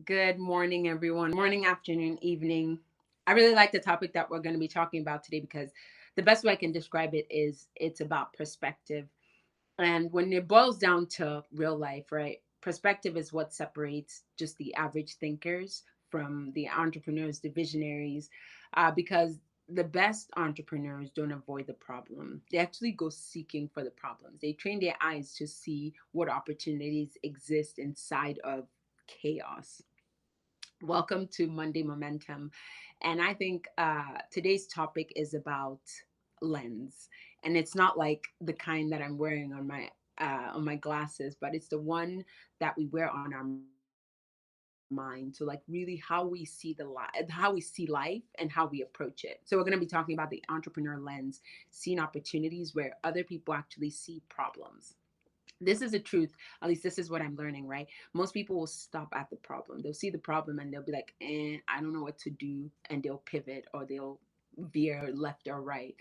Good morning, everyone. Morning, afternoon, evening. I really like the topic that we're going to be talking about today because the best way I can describe it is it's about perspective. And when it boils down to real life, right? Perspective is what separates just the average thinkers from the entrepreneurs, the visionaries, because the best entrepreneurs don't avoid the problem. They actually go seeking for the problems. They train their eyes to see what opportunities exist inside of chaos. Welcome to Monday Momentum. And I think today's topic is about lens. And it's not like the kind that I'm wearing on my glasses, but it's the one that we wear on our mind. So like really how we see how we see life and how we approach it. So we're going to be talking about the entrepreneur lens, seeing opportunities where other people actually see problems. This is a truth, at least this is what I'm learning, right? Most people will stop at the problem. They'll see the problem and they'll be like, I don't know what to do, and they'll pivot or they'll veer left or right.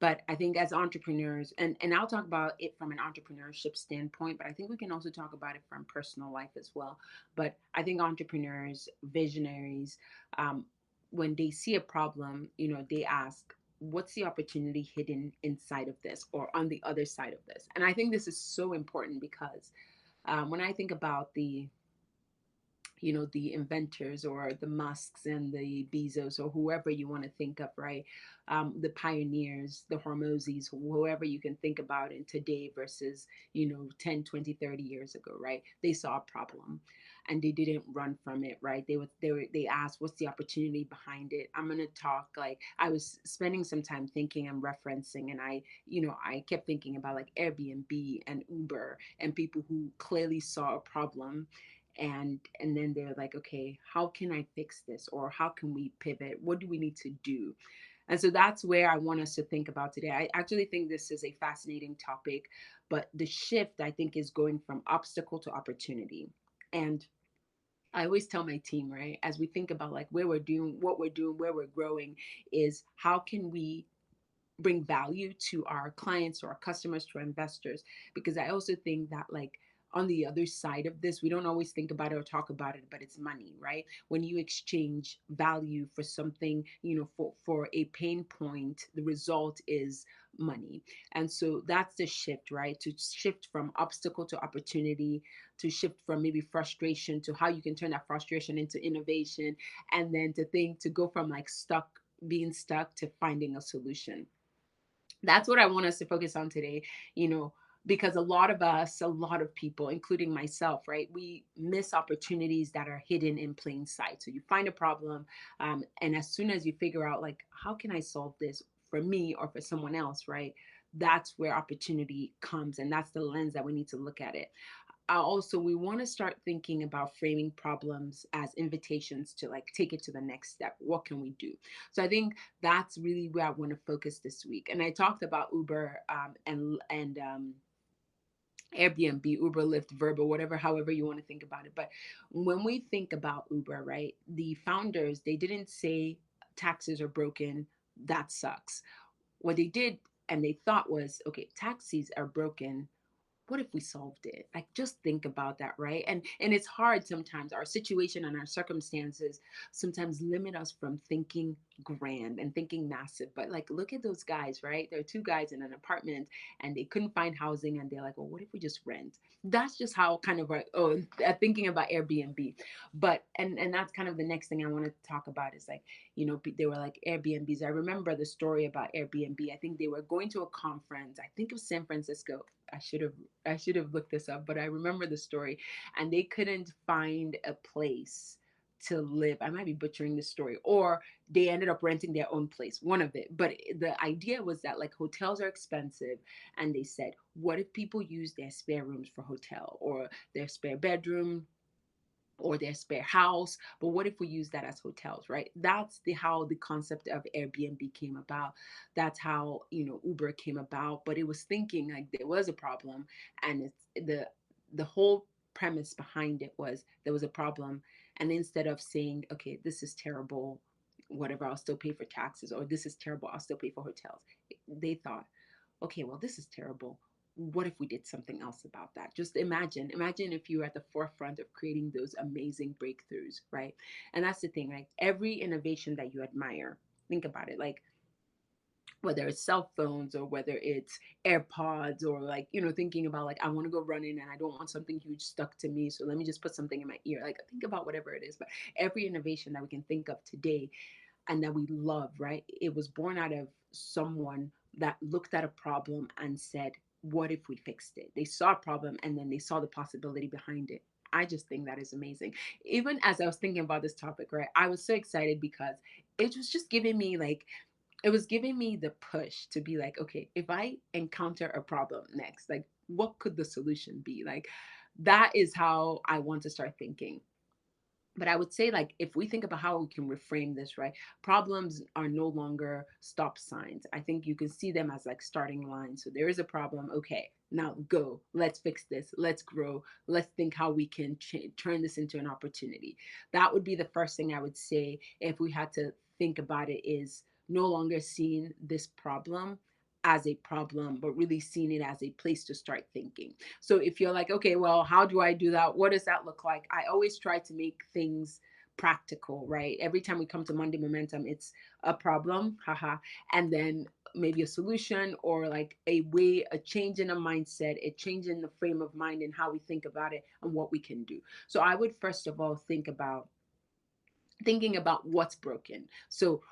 But I think as entrepreneurs, and I'll talk about it from an entrepreneurship standpoint, but I think we can also talk about it from personal life as well. But I think entrepreneurs, visionaries, um, when they see a problem, they ask, what's the opportunity hidden inside of this or on the other side of this? And I think this is so important because when I think about the inventors or the Musks and the Bezos or whoever you want to think of, right? The pioneers, the Hormozis, whoever you can think about in today versus 10, 20, 30 years ago, right? They saw a problem and they didn't run from it, right? They asked, what's the opportunity behind it? I'm going to talk, like, I was spending some time thinking and referencing, and I kept thinking about like Airbnb and Uber and people who clearly saw a problem, and then they're like, okay, how can I fix this, or how can we pivot, what do we need to do? And so that's where I want us to think about today. I actually think this is a fascinating topic, but the shift, I think, is going from obstacle to opportunity. And I always tell my team, right, as we think about like where we're doing, what we're doing, where we're growing, is how can we bring value to our clients, to our customers, to our investors? Because I also think that, like, on the other side of this, we don't always think about it or talk about it, but it's money, right? When you exchange value for something, for a pain point, the result is money. And so that's the shift, right? To shift from obstacle to opportunity, to shift from maybe frustration to how you can turn that frustration into innovation, and then to go from like being stuck to finding a solution. That's what I want us to focus on today, you know, because a lot of us, a lot of people, including myself, right, we miss opportunities that are hidden in plain sight. So you find a problem, and as soon as you figure out, like, how can I solve this for me or for someone else, right? That's where opportunity comes, and that's the lens that we need to look at it. Also, we want to start thinking about framing problems as invitations to like take it to the next step. What can we do? So I think that's really where I want to focus this week. And I talked about Uber, and Airbnb, Uber, Lyft, Verbo, whatever, however you want to think about it. But when we think about Uber, right, the founders, they didn't say taxis are broken, that sucks. What they did and they thought was, okay, taxis are broken, what if we solved it? Like, just think about that, right? And it's hard sometimes. Our situation and our circumstances sometimes limit us from thinking grand and thinking massive. But like, look at those guys, right? There are two guys in an apartment and they couldn't find housing, and they're like, well, what if we just rent? That's just how kind of like, thinking about Airbnb. But and that's kind of the next thing I want to talk about is like, they were like Airbnbs. I remember the story about Airbnb. I think they were going to a conference, I think of San Francisco. I should have looked this up, but I remember the story, and they couldn't find a place to live. I might be butchering the story, or they ended up renting their own place, one of it. But the idea was that like hotels are expensive, and they said, what if people use their spare rooms for hotel, or their spare bedroom, or their spare house, but what if we use that as hotels, right? That's the how the concept of Airbnb came about. That's how Uber came about. But it was thinking like there was a problem, and the whole premise behind it was there was a problem, and instead of saying, okay, this is terrible, whatever, I'll still pay for taxes, or this is terrible, I'll still pay for hotels, they thought, okay, well, this is terrible, what if we did something else about that? Just imagine if you were at the forefront of creating those amazing breakthroughs, right? And that's the thing, right? Every innovation that you admire, think about it, like whether it's cell phones or whether it's AirPods, or like, thinking about like, I want to go running and I don't want something huge stuck to me, so let me just put something in my ear. Like, think about whatever it is. But every innovation that we can think of today and that we love, right? It was born out of someone that looked at a problem and said, what if we fixed it? They saw a problem and then they saw the possibility behind it. I just think that is amazing. Even as I was thinking about this topic, right, I was so excited because it was just giving me like, it was giving me the push to be like, okay, if I encounter a problem next, like, what could the solution be? Like, that is how I want to start thinking. But I would say, like, if we think about how we can reframe this, right? Problems are no longer stop signs. I think you can see them as like starting lines. So there is a problem. Okay, now go. Let's fix this. Let's grow. Let's think how we can turn this into an opportunity. That would be the first thing I would say if we had to think about it, is no longer seeing this problem as a problem, but really seeing it as a place to start thinking. So if you're like, okay, well, how do I do that? What does that look like? I always try to make things practical, right? Every time we come to Monday Momentum, it's a problem, haha, and then maybe a solution, or like a way, a change in a mindset, a change in the frame of mind and how we think about it and what we can do. So I would first of all thinking about what's broken. So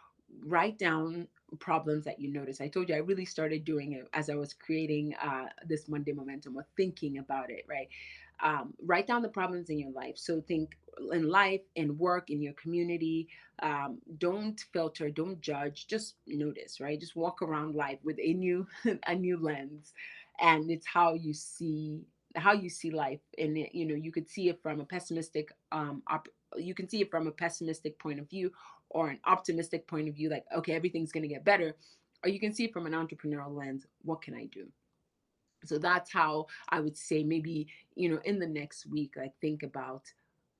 write down problems that you notice. I told you I really started doing it as I was creating this Monday Momentum, or thinking about it, right? Write down the problems in your life. So think in life, in work, in your community. Don't filter, don't judge, just notice, right? Just walk around life with a new a new lens, and it's how you see life. And you could see it from a pessimistic you can see it from a pessimistic point of view, or an optimistic point of view, like, okay, everything's going to get better. Or you can see it from an entrepreneurial lens, what can I do? So that's how I would say, maybe, in the next week, like, think about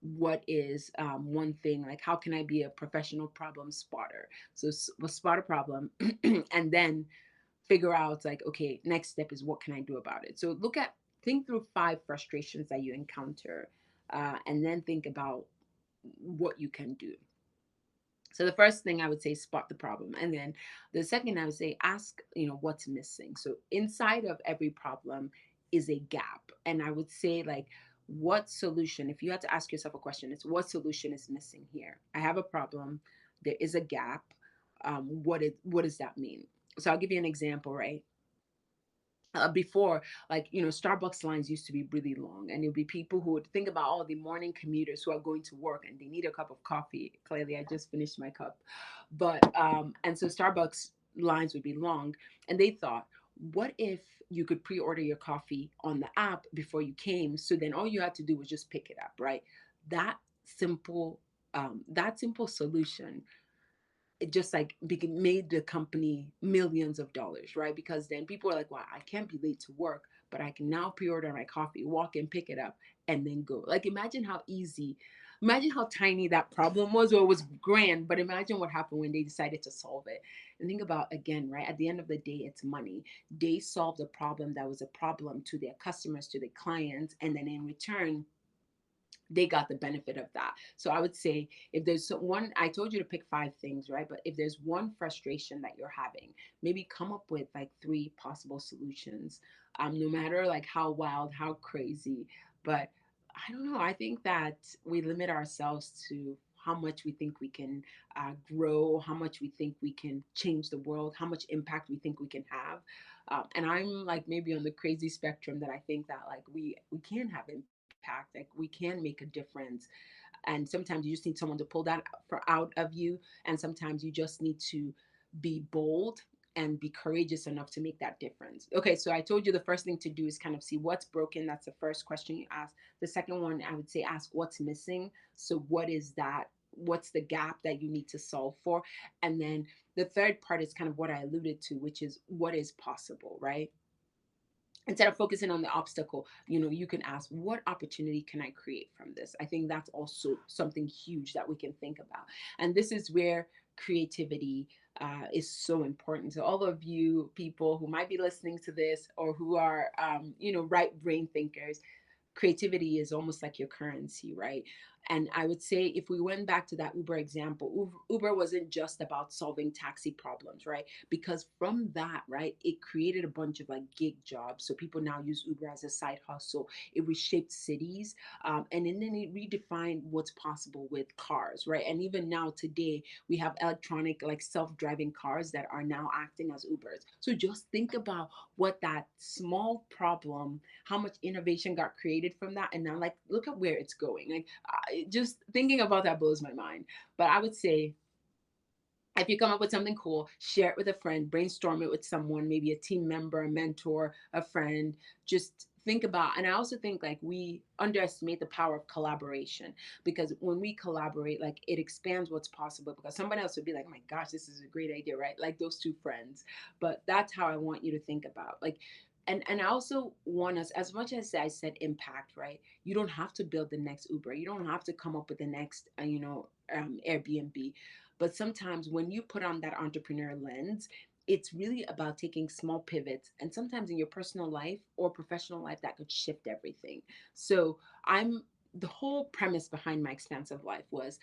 what is one thing, like, how can I be a professional problem spotter? So we'll spot a problem and then figure out, like, okay, next step is, what can I do about it? So think through 5 frustrations that you encounter, and then think about what you can do. So the first thing I would say, spot the problem. And then the second, I would say, ask, what's missing. So inside of every problem is a gap. And I would say, like, what solution, if you had to ask yourself a question, it's, what solution is missing here? I have a problem. There is a gap. What does that mean? So I'll give you an example, right? Before, like, Starbucks lines used to be really long, and it would be people who would think about all the morning commuters who are going to work and they need a cup of coffee. Clearly, I just finished my cup. But and so Starbucks lines would be long, and they thought, what if you could pre-order your coffee on the app before you came, so then all you had to do was just pick it up, right? that that simple solution, it just like made the company millions of dollars, right? Because then people are like, wow, I can't be late to work, but I can now pre-order my coffee, walk and pick it up, and then go. Like, imagine how easy, imagine how tiny that problem was, or it was grand, but imagine what happened when they decided to solve it. And think about, again, right, at the end of the day, it's money. They solved a problem that was a problem to their customers, to their clients, and then in return, they got the benefit of that. So I would say, if there's one, I told you to pick 5 things, right? But if there's one frustration that you're having, maybe come up with like 3 possible solutions. No matter like how wild, how crazy, but I don't know. I think that we limit ourselves to how much we think we can grow, how much we think we can change the world, how much impact we think we can have. And I'm like maybe on the crazy spectrum, that I think that like we can have impact, like we can make a difference. And sometimes you just need someone to pull that out of you, and sometimes you just need to be bold and be courageous enough to make that difference. Okay, so I told you the first thing to do is kind of see what's broken. That's the first question you ask. The second one, I would say, ask what's missing. So what is that? What's the gap that you need to solve for? And then the third part is kind of what I alluded to, which is what is possible, right? Instead of focusing on the obstacle, you can ask, what opportunity can I create from this? I think that's also something huge that we can think about. And this is where creativity is so important. So all of you people who might be listening to this or who are, right brain thinkers, creativity is almost like your currency, right? And I would say if we went back to that Uber example, Uber wasn't just about solving taxi problems, right? Because from that, right, it created a bunch of like gig jobs. So people now use Uber as a side hustle. It reshaped cities, and then it redefined what's possible with cars, right? And even now today, we have electronic, like self-driving cars that are now acting as Ubers. So just think about what that small problem, how much innovation got created from that, and now like look at where it's going. Like just thinking about that blows my mind. But I would say if you come up with something cool, share it with a friend, brainstorm it with someone, maybe a team member, a mentor, a friend. Just think about, and I also think like we underestimate the power of collaboration, because when we collaborate, like it expands what's possible, because somebody else would be like, oh my gosh, this is a great idea, right? Like those two friends. But that's how I want you to think about like, and I also want us, as much as I said impact, right? You don't have to build the next Uber. You don't have to come up with the next, Airbnb. But sometimes when you put on that entrepreneur lens, it's really about taking small pivots. And sometimes in your personal life or professional life, that could shift everything. So the whole premise behind my expansive life was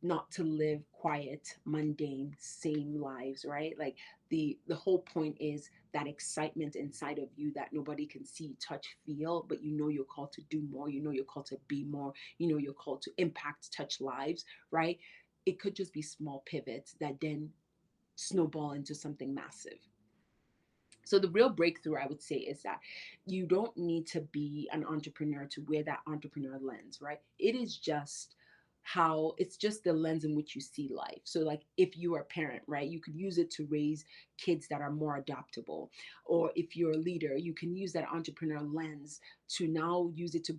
not to live quiet, mundane, same lives, right? Like the whole point is that excitement inside of you that nobody can see, touch, feel, but you know you're called to do more, you know you're called to be more, you know you're called to impact, touch lives, right? It could just be small pivots that then snowball into something massive. So the real breakthrough I would say is that you don't need to be an entrepreneur to wear that entrepreneur lens, right? It's just the lens in which you see life. So like if you are a parent, right, you could use it to raise kids that are more adaptable. Or if you're a leader, you can use that entrepreneur lens to now use it to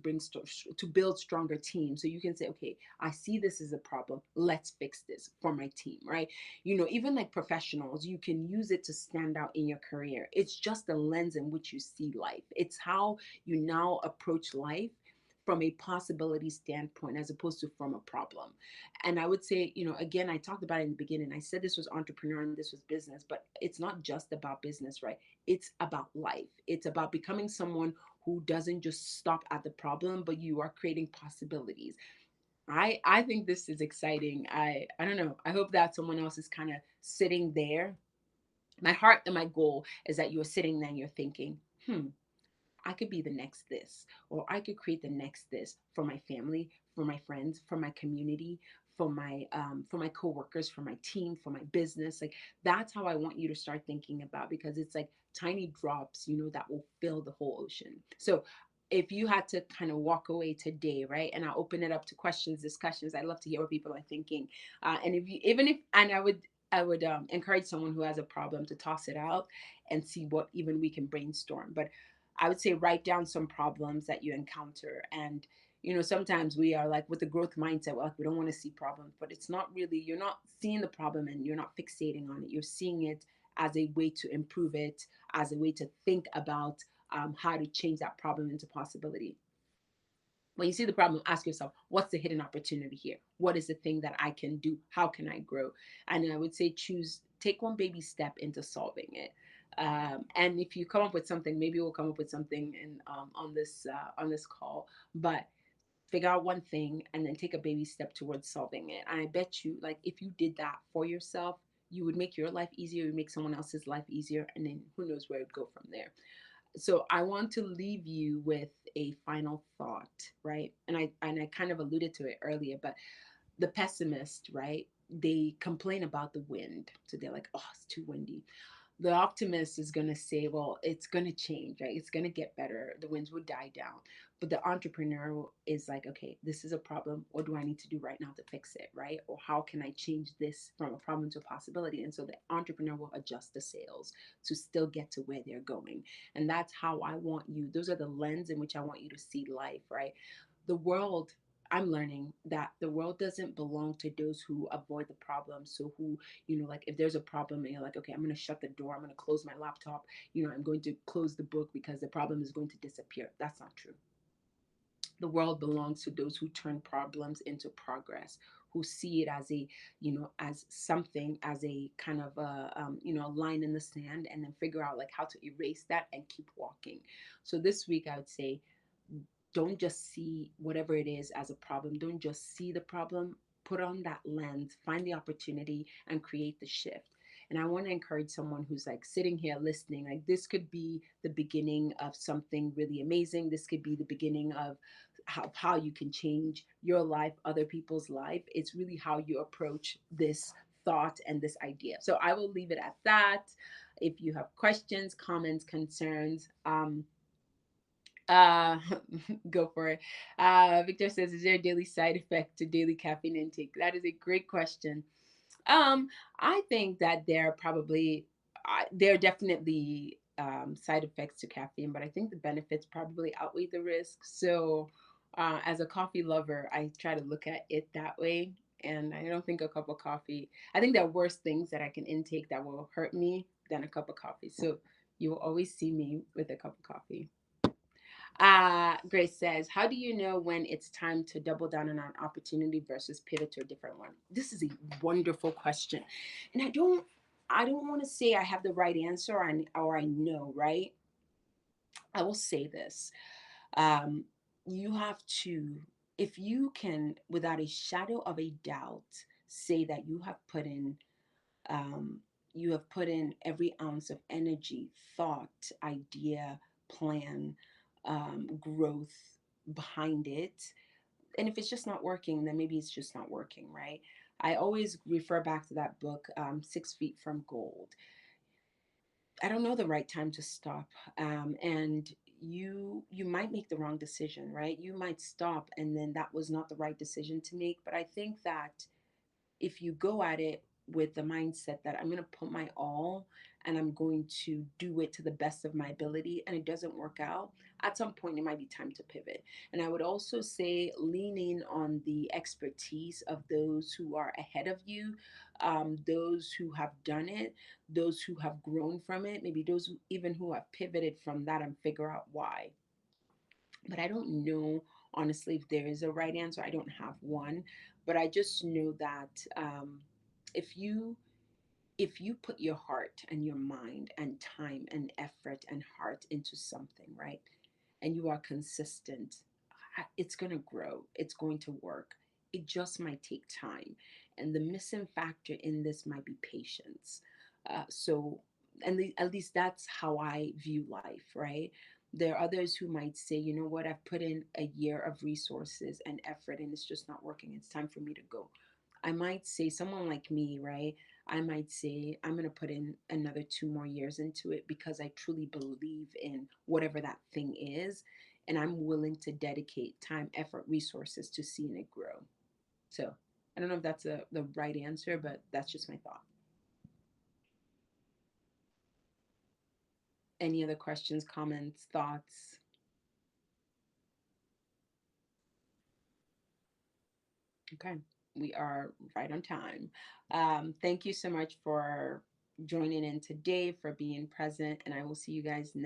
to build stronger teams. So you can say, okay, I see this as a problem, let's fix this for my team, right? Even like professionals, you can use it to stand out in your career. It's just the lens in which you see life. It's how you now approach life from a possibility standpoint as opposed to from a problem. And I would say, again, I talked about it in the beginning. I said this was entrepreneur and this was business, but it's not just about business, right? It's about life. It's about becoming someone who doesn't just stop at the problem, but you are creating possibilities. I think this is exciting. I don't know. I hope that someone else is kind of sitting there. My heart and my goal is that you're sitting there and you're thinking, I could be the next this, or I could create the next this for my family, for my friends, for my community, for my coworkers, for my team, for my business. Like that's how I want you to start thinking about, because it's like tiny drops, that will fill the whole ocean. So if you had to kind of walk away today, right, and I'll open it up to questions, discussions. I'd love to hear what people are thinking. And if you, even if, and I would encourage someone who has a problem to toss it out and see what even we can brainstorm. But I would say write down some problems that you encounter. And, sometimes we are like with the growth mindset, well, like we don't want to see problems, but it's not really, you're not seeing the problem and you're not fixating on it. You're seeing it as a way to improve it, as a way to think about how to change that problem into possibility. When you see the problem, ask yourself, what's the hidden opportunity here? What is the thing that I can do? How can I grow? And I would say take one baby step into solving it. And if you come up with something, maybe we'll come up with something on this call. But figure out one thing and then take a baby step towards solving it. And I bet you, like, if you did that for yourself, you would make your life easier, you would make someone else's life easier, and then who knows where it'd go from there. So I want to leave you with a final thought, right? And I kind of alluded to it earlier, but the pessimist, right? They complain about the wind. So they're like, oh, it's too windy. The optimist is going to say, well, it's going to change, right? It's going to get better. The winds will die down. But the entrepreneur is like, okay, this is a problem. What do I need to do right now to fix it, right? Or how can I change this from a problem to a possibility? And so the entrepreneur will adjust the sails to still get to where they're going. And that's how I want you, those are the lens in which I want you to see life, right? The world, I'm learning that the world doesn't belong to those who avoid the problem. So who, like if there's a problem and you're like, okay, I'm going to shut the door, I'm going to close my laptop, I'm going to close the book because the problem is going to disappear. That's not true. The world belongs to those who turn problems into progress, who see it as a, as something, as a kind of a, line in the sand, and then figure out like how to erase that and keep walking. So this week I would say, don't just see whatever it is as a problem. Don't just see the problem. Put on that lens, find the opportunity, and create the shift. And I want to encourage someone who's like sitting here listening, like this could be the beginning of something really amazing. This could be the beginning of how you can change your life, other people's life. It's really how you approach this thought and this idea. So I will leave it at that. If you have questions, comments, concerns, uh, go for it. Victor says, "Is there a daily side effect to daily caffeine intake?" That is a great question. Um, I think that there are definitely side effects to caffeine, but I think the benefits probably outweigh the risks. So, as a coffee lover, I try to look at it that way. And I don't think a cup of coffee. I think there are worse things that I can intake that will hurt me than a cup of coffee. So you will always see me with a cup of coffee. Grace says, "How do you know when it's time to double down on an opportunity versus pivot to a different one?" This is a wonderful question, and I don't want to say I have the right answer, or I know, right? I will say this: um, you have to, if you can, without a shadow of a doubt, say that um, you have put in every ounce of energy, thought, idea, plan, growth behind it. And if it's just not working, then maybe it's just not working, right? I always refer back to that book, 6 Feet from Gold. I don't know the right time to stop. And you might make the wrong decision, right? You might stop, and then that was not the right decision to make. But I think that if you go at it with the mindset that I'm going to put my all and I'm going to do it to the best of my ability, and it doesn't work out, at some point it might be time to pivot. And I would also say leaning on the expertise of those who are ahead of you, those who have done it, those who have grown from it, maybe those even who have pivoted from that, and figure out why. But I don't know, honestly, if there is a right answer. I don't have one, but I just know that if you if you put your heart and your mind and time and effort and heart into something, right, and you are consistent, it's going to grow. It's going to work. It just might take time. And the missing factor in this might be patience. So, at least that's how I view life, right? There are others who might say, you know what, I've put in a year of resources and effort and it's just not working. It's time for me to go. I might say, someone like me, right? I might say, I'm going to put in another 2 more years into it because I truly believe in whatever that thing is. And I'm willing to dedicate time, effort, resources to seeing it grow. So I don't know if that's the right answer, but that's just my thought. Any other questions, comments, thoughts? Okay, we are right on time. Thank you so much for joining in today, for being present, and I will see you guys next